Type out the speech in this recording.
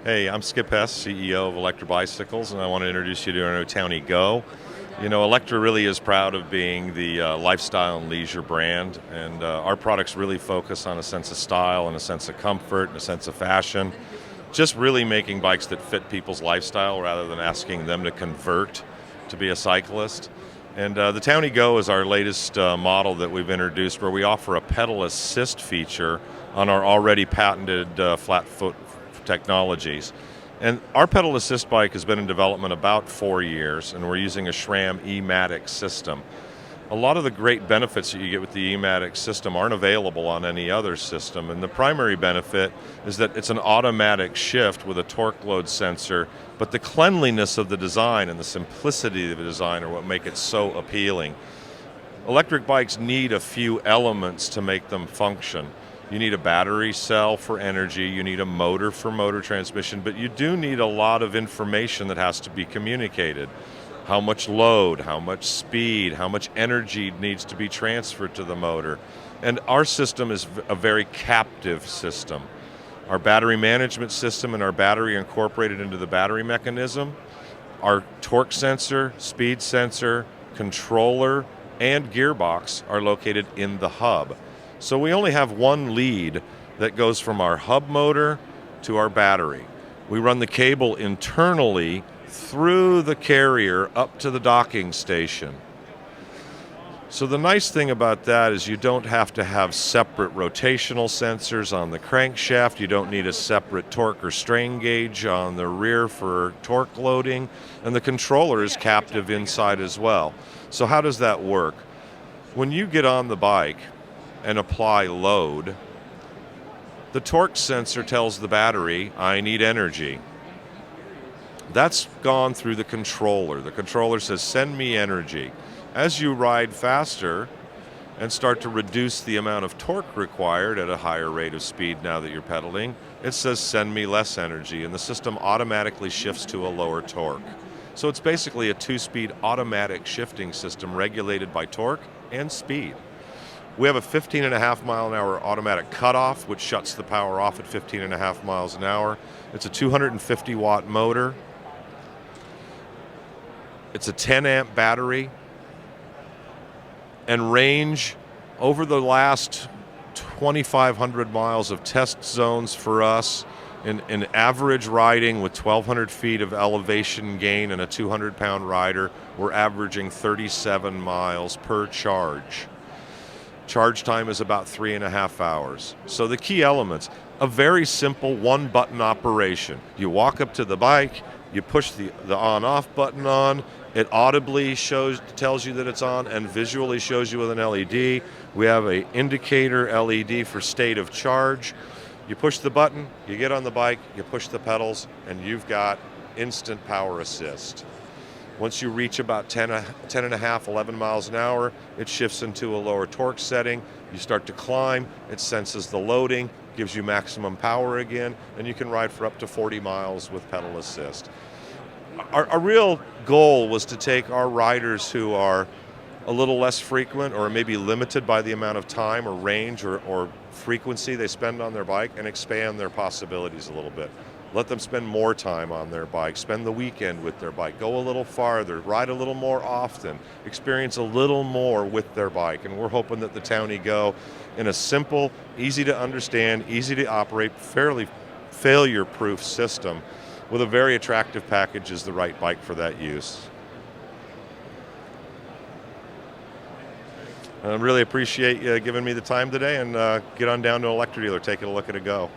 Hey, I'm Skip Hess, CEO of Electra Bicycles, and I want to introduce you to our new Townie Go. You know, Electra really is proud of being the lifestyle and leisure brand, and our products really focus on a sense of style and a sense of comfort and a sense of fashion. Just really making bikes that fit people's lifestyle rather than asking them to convert to be a cyclist. And the Townie Go is our latest model that we've introduced, where we offer a pedal assist feature on our already patented flat foot technologies. And our pedal assist bike has been in development about 4 years, and we're using a SRAM e-matic system. A lot of the great benefits that you get with the e-matic system aren't available on any other system, and the primary benefit is that it's an automatic shift with a torque load sensor, but the cleanliness of the design and the simplicity of the design are what make it so appealing. Electric bikes need a few elements to make them function. You need a battery cell for energy, you need a motor for motor transmission, but you do need a lot of information that has to be communicated. How much load, how much speed, how much energy needs to be transferred to the motor. And our system is a very captive system. Our battery management system and our battery incorporated into the battery mechanism, our torque sensor, speed sensor, controller, and gearbox are located in the hub. So we only have one lead that goes from our hub motor to our battery. We run the cable internally through the carrier up to the docking station. So the nice thing about that is you don't have to have separate rotational sensors on the crankshaft. You don't need a separate torque or strain gauge on the rear for torque loading, and the controller is captive inside as well. So how does that work? When you get on the bike and apply load, the torque sensor tells the battery, I need energy. That's gone through the controller. The controller says, send me energy. As you ride faster and start to reduce the amount of torque required at a higher rate of speed now that you're pedaling, it says, send me less energy, and the system automatically shifts to a lower torque. So it's basically a two-speed automatic shifting system regulated by torque and speed. We have a 15.5 mile an hour automatic cutoff, which shuts the power off at 15.5 miles an hour. It's a 250 watt motor. It's a 10 amp battery. And range over the last 2,500 miles of test zones for us in average riding with 1,200 feet of elevation gain and a 200-pound rider, we're averaging 37 miles per charge. Charge time is about 3.5 hours. So the key elements, a very simple one-button operation. You walk up to the bike, you push the on-off button on, it audibly tells you that it's on and visually shows you with an LED. We have an indicator LED for state of charge. You push the button, you get on the bike, you push the pedals, and you've got instant power assist. Once you reach about 10.5, 11 miles an hour, it shifts into a lower torque setting. You start to climb, it senses the loading, gives you maximum power again, and you can ride for up to 40 miles with pedal assist. Our real goal was to take our riders who are a little less frequent or maybe limited by the amount of time or range or frequency they spend on their bike and expand their possibilities a little bit. Let them spend more time on their bike, spend the weekend with their bike, go a little farther, ride a little more often, experience a little more with their bike. And we're hoping that the Townie Go, in a simple, easy to understand, easy to operate, fairly failure-proof system with a very attractive package, is the right bike for that use. I really appreciate you giving me the time today, and get on down to an Electra dealer, take a look at a Go.